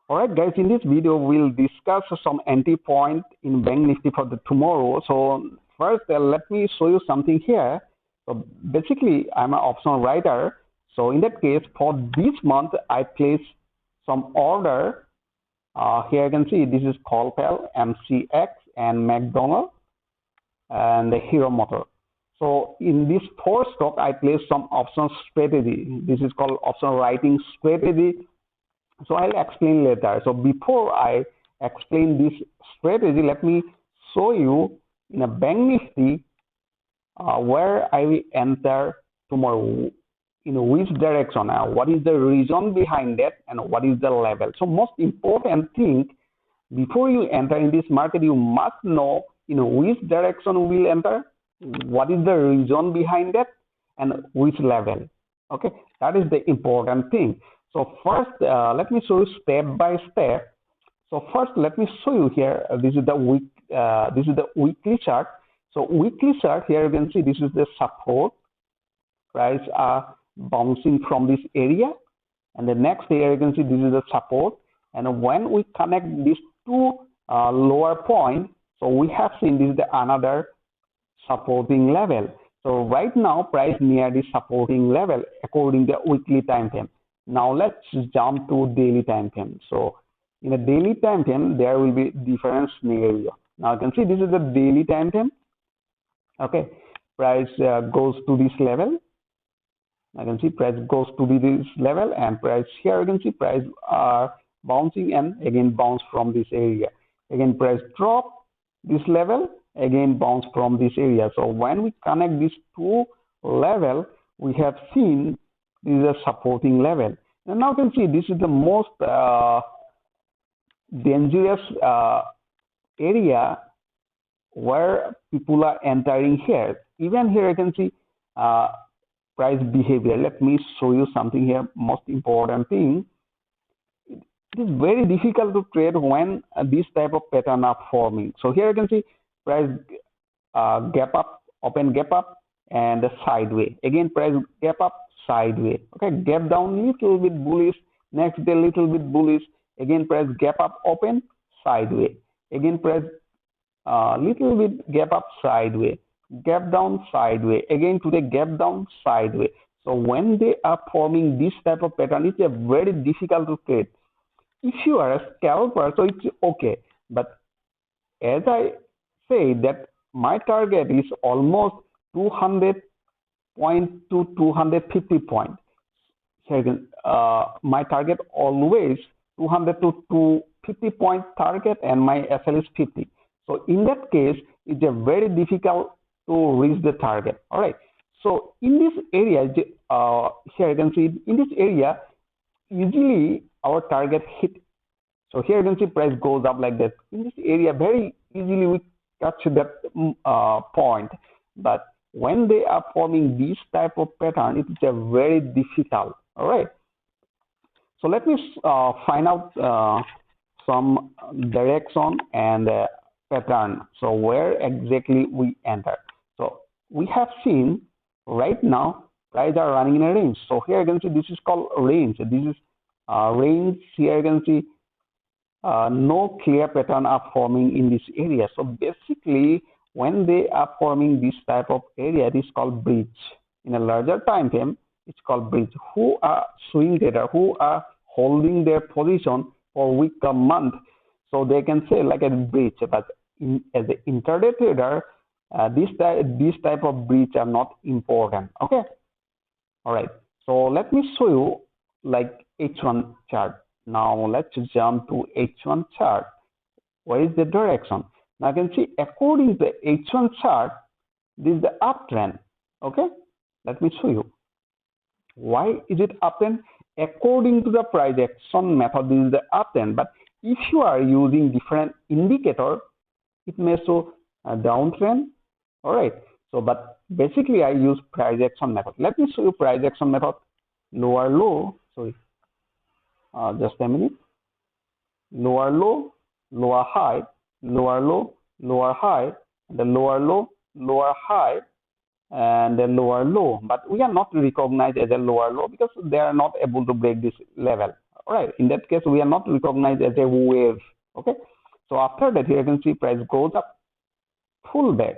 Alright guys, in this video we'll discuss some entry point in Bank Nifty for the tomorrow. So first let me show you something here. So basically I'm an option writer. So in that case for this month I place some order. Here you can see this is Colpel, MCX and McDonald and the Hero Motor. So in this 4 stock I place some option strategy. This is called option writing strategy. So I'll explain later. So before I explain this strategy, let me show you in a Bank Nifty where I will enter tomorrow, in which direction, what is the reason behind that, and what is the level. So most important thing, before you enter in this market, you must know in which direction we will enter, what is the reason behind that, and which level. Okay, that is the important thing. So first, let me show you step by step. So first, let me show you here. This is the weekly chart. So weekly chart here you can see this is the support. Price are bouncing from this area, and the next here you can see this is the support. And when we connect these two lower points, so we have seen this is the another supporting level. So right now price near the supporting level according to weekly time frame. Now let's jump to daily time frame. So in a daily time frame, there will be different scenario. Now you can see this is the daily time frame. Okay, price goes to this level. I can see price goes to this level, and price here you can see price are bouncing and again bounce from this area. Again price drop this level, again bounce from this area. So when we connect these two level, we have seen this is a supporting level. And now you can see this is the most dangerous area where people are entering here. Even here you can see price behavior. Let me show you something here. Most important thing, it is very difficult to trade when this type of pattern are forming. So here you can see price gap up, open gap up, and sideways. Again price gap up, sideways. Okay, gap down little bit bullish, next day little bit bullish, again price gap up, open, sideways. Again price little bit gap up, sideways, gap down, sideways. Again today gap down, sideways. So when they are forming this type of pattern, it's a very difficult to trade. If you are a scalper, so it's okay. But as I say that my target is almost 200 point to 250 point. Here my target always 200 to 250 point target, and my SL is 50. So in that case, it's a very difficult to reach the target. All right. So in this area, here you can see in this area, usually our target hit. So here you can see price goes up like that. In this area, very easily we touch that point. But when they are forming this type of pattern, it is a very difficult. All right. So let me find out some direction and pattern. So where exactly we enter. So we have seen right now price are running in a range. So here you can see this is called range. This is range. Here you can see no clear pattern are forming in this area. So basically, when they are forming this type of area, it is called bridge. In a larger time frame, it's called bridge. Who are swing trader, who are holding their position for week or month, so they can say like a bridge. But as an intraday trader, this type of bridge are not important. Okay. All right. So let me show you like H1 chart. Now let's jump to H1 chart. Where is the direction? Now you can see according to H1 chart, this is the uptrend. Okay, let me show you. Why is it uptrend? According to the price action method, this is the uptrend. But if you are using different indicator, it may show a downtrend. All right. So, but basically I use price action method. Let me show you price action method. Lower low. Sorry. Just a minute. Lower low, lower high, lower low, lower high, the lower low, lower high, and a lower low, but we are not recognized as a lower low because they are not able to break this level. All right, in that case, we are not recognized as a wave. Okay, so after that, here you can see price goes up, pull back,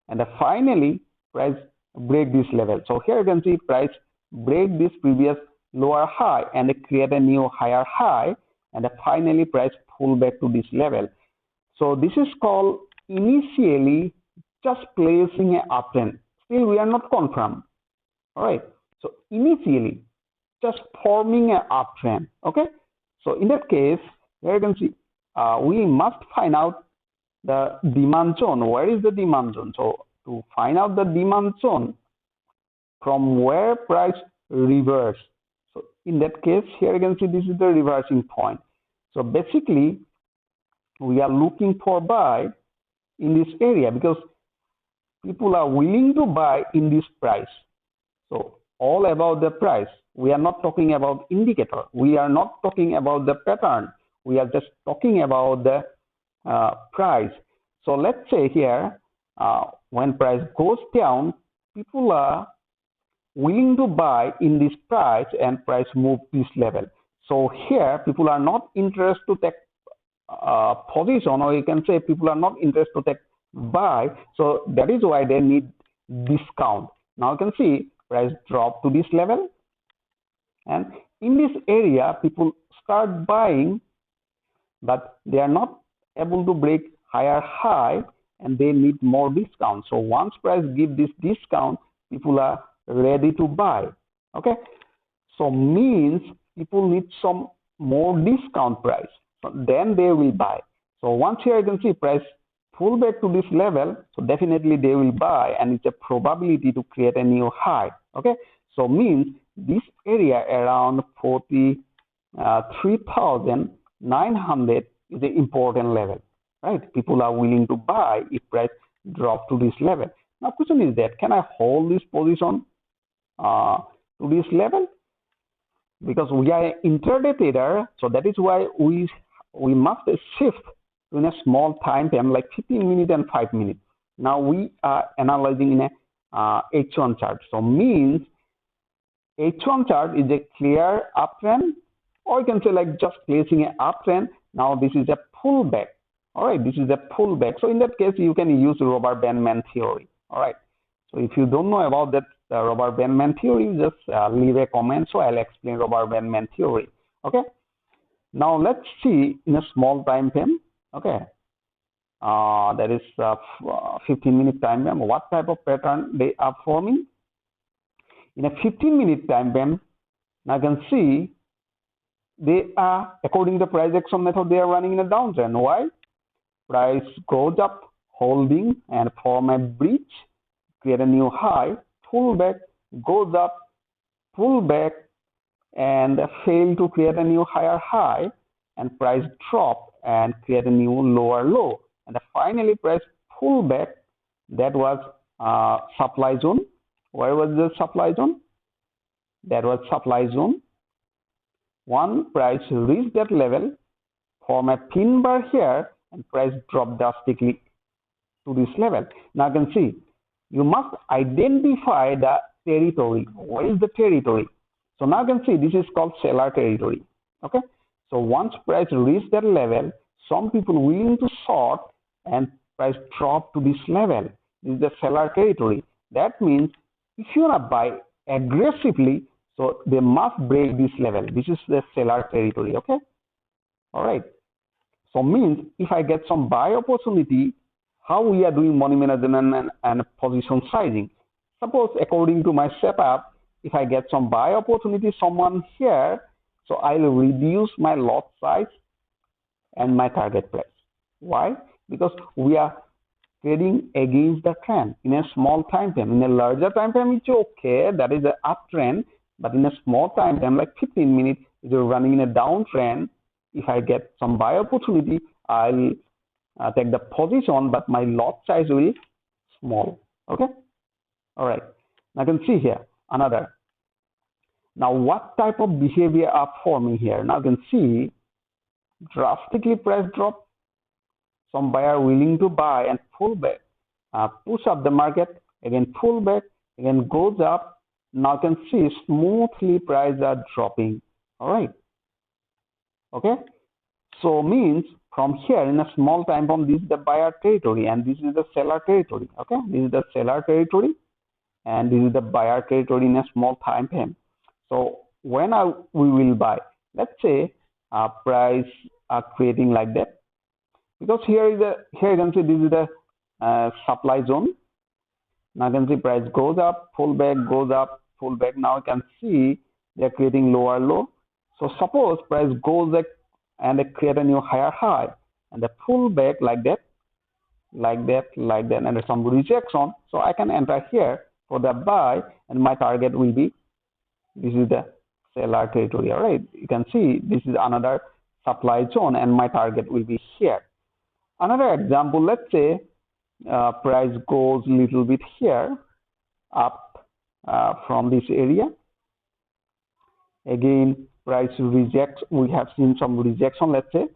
and finally price break this level. So here you can see price break this previous lower high and create a new higher high, and finally price pull back to this level. So this is called initially just placing an uptrend. Still we are not confirmed. All right. So initially just forming an uptrend. Okay. So in that case, here you can see we must find out the demand zone. Where is the demand zone? So to find out the demand zone, from where price reverse. So in that case, here you can see this is the reversing point. So basically, we are looking for buy in this area because people are willing to buy in this price. So all about the price. We are not talking about indicator. We are not talking about the pattern. We are just talking about the price. So let's say here, when price goes down, people are willing to buy in this price and price move this level. So here, people are not interested to take position, or you can say people are not interested to take buy. So that is why they need discount. Now you can see price drop to this level, and in this area people start buying, but they are not able to break higher high and they need more discount. So once price give this discount, people are ready to buy. Okay, so means people need some more discount price, so then they will buy. So once here you can see price pull back to this level, so definitely they will buy, and it's a probability to create a new high. Okay, so means this area around 43,900 is an important level, right? People are willing to buy if price drop to this level. Now question is that, can I hold this position to this level? Because we are an intraday trader, so that is why we must shift in a small time frame like 15 minutes and 5 minutes. Now we are analyzing in a H1 chart. So means H1 chart is a clear uptrend, or you can say like just placing an uptrend. Now this is a pullback. All right, this is a pullback. So in that case, you can use rubber bandman theory. All right. So if you don't know about that rubber bandman theory, just leave a comment. So I'll explain rubber bandman theory. Okay. Now let's see in a small time frame. Okay. That is 15-minute time frame. What type of pattern they are forming? In a 15-minute time frame, now you can see they are, according to the price action method, they are running in a downtrend. Why? Price goes up, holding and form a breach, create a new high, pull back, goes up, pull back, and fail to create a new higher high, and price drop and create a new lower low, and finally price pull back. That was supply zone. Where was the supply zone? That was supply zone. One price reached that level, form a pin bar here, and price drop drastically to this level. Now you can see, you must identify the territory. What is the territory? So now you can see this is called seller territory. Okay. So once price reach that level, some people willing to short and price drop to this level. This is the seller territory. That means if you want to buy aggressively, so they must break this level. This is the seller territory. Okay. All right. So means if I get some buy opportunity, how we are doing money management and position sizing. Suppose according to my setup, if I get some buy opportunity, someone here, so I will reduce my lot size and my target price. Why? Because we are trading against the trend in a small time frame. In a larger time frame, it's okay. That is an uptrend. But in a small time frame, like 15 minutes, if you're running in a downtrend, if I get some buy opportunity, I'll take the position, but my lot size will be small. Okay. All right. Now you can see here another. Now what type of behavior are forming here? Now you can see drastically price drop. Some buyer willing to buy and pull back, push up the market, again pull back, again goes up. Now you can see smoothly prices are dropping. All right. Okay. So means from here in a small time bomb, this is the buyer territory and this is the seller territory. Okay. This is the seller territory and this is the buyer territory in a small time frame. So when we will buy, let's say price are creating like that, because here you can see this is the supply zone. Now you can see price goes up, pull back, goes up, pull back. Now you can see they're creating lower low. So suppose price goes back and they create a new higher high and they pull back like that, and there's some rejection. So I can enter here for the buy and my target will be, this is the seller territory. All right, you can see this is another supply zone and my target will be here. Another example, let's say price goes a little bit here up from this area. Again, price rejects. We have seen some rejection, let's say,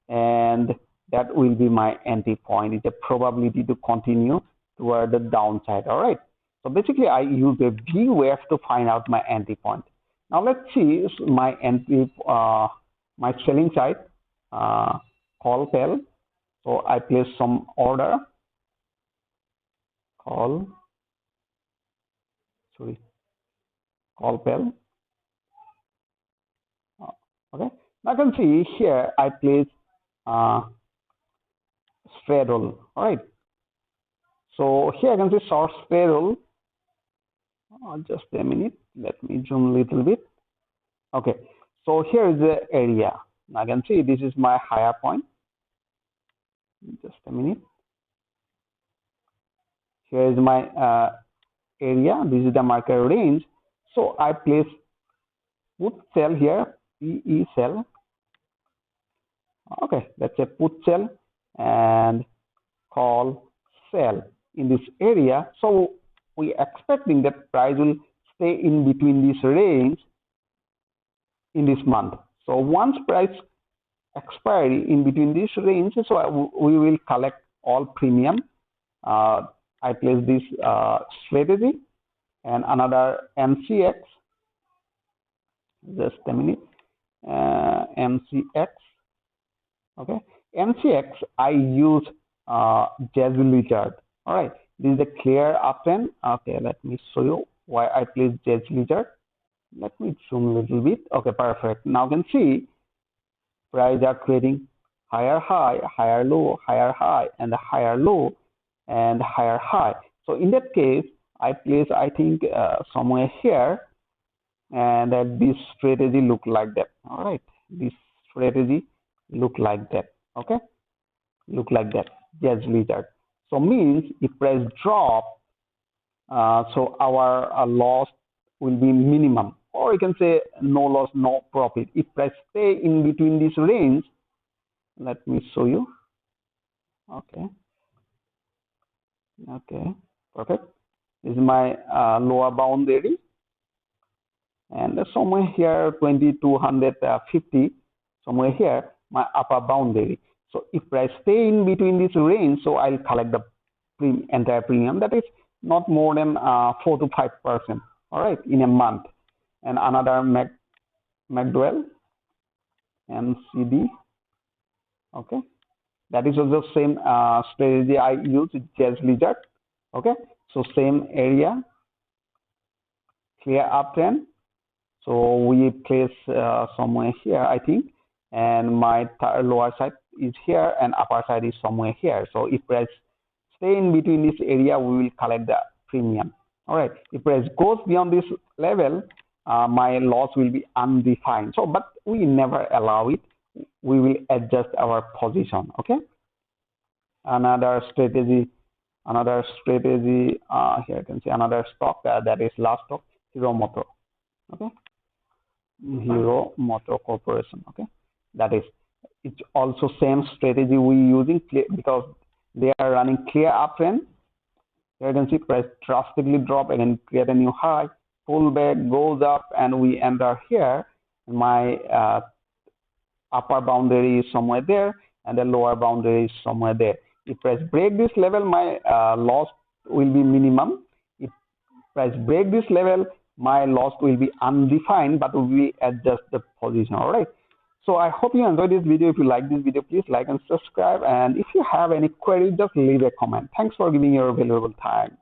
and that will be my entry point. It's a probability to continue toward the downside. All right. So basically, I use a VWAV to find out my entry point. Now let's see my entry, my selling side, call pell. So I place some order. Call pell. Okay. Now you can see here I place straddle. All right. So here I can see short straddle. Just a minute. Let me zoom a little bit. Okay. So here is the area. Now I can see this is my higher point. Just a minute. Here is my area. This is the market range. So I place put sell here, PE sell. Okay, that's a put sell and call sell in this area. So we expecting that price will stay in between this range in this month. So once price expiry in between this range, so we will collect all premium. I place this strategy and another MCX. Just a minute. MCX. Okay. MCX I use Jazz chart. All right. This is the clear uptrend. Okay. Let me show you why I place Jazz chart. Let me zoom a little bit. Okay. Perfect. Now you can see price are creating higher high, higher low, higher high, and the higher low and higher high. So in that case, I place, I think, somewhere here, and that this strategy look like that. All right, this strategy look like that. Okay, look like that. Jazz chart. So means if price drop, so our loss will be minimum, or you can say no loss, no profit. If price stay in between this range, let me show you. Okay. Okay, perfect. This is my lower boundary, and somewhere here 2250, somewhere here my upper boundary. So if price stay in between this range, so I'll collect the entire premium, that is not more than 4 to 5%. All right, in a month. And another McDowell MCD. Okay. That is also same strategy I use with Jazz Lizard. Okay, so same area, clear uptrend. So we place somewhere here, I think, and my lower side is here and upper side is somewhere here. So if price stay in between this area, we will collect the premium. All right. If price goes beyond this level, my loss will be undefined. So, but we never allow it. We will adjust our position. Okay. Another strategy. Here you can see another stock that is last stock, Hero Motor. Okay. Hero Motor Corporation. Okay. That is, it's also same strategy we using because they are running clear uptrend. Here you can see price drastically drop and create a new high, pull back, goes up, and we enter here. My upper boundary is somewhere there, and the lower boundary is somewhere there. If price break this level, my loss will be minimum. If price break this level, my loss will be undefined, but will be adjust the position. All right. So I hope you enjoyed this video. If you like this video, please like and subscribe. And if you have any queries, just leave a comment. Thanks for giving your valuable time.